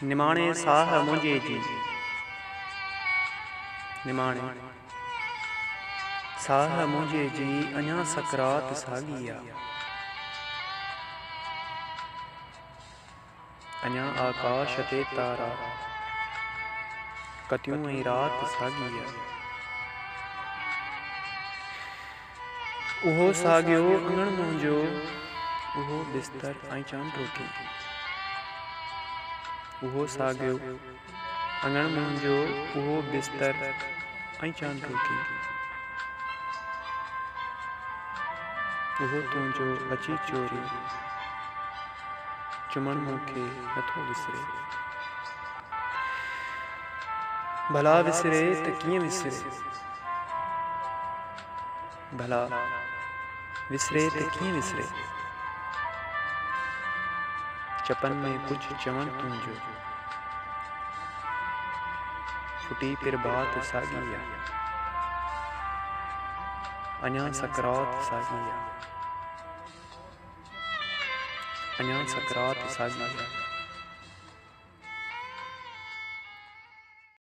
निमाणे साह मुझे जी, निमाणे साह मुझे जी अञा सकरात सागी आ, अञा आकाश ते तारा कतियूं ऐं रात सागी आ। उहो साॻियो अंगण मुंहिंजो, उहो बिस्तर ऐं चांडोकी। उहो साॻियो अंगण मुंहिंजो, उहो बिस्तर ऐं चांडोकी। उहो तुंहिंजो अची चोरी चुमण मूंखे नथो विसरे। भला विसरे त कीअं विसरे, भला विसरे त कीअं विसरे। चपन में कुझु चवण तुंहिंजो, फुटी पिर बात साॻी आ, अञा सकरात साॻी आ, अञा सकरात साॻी आ।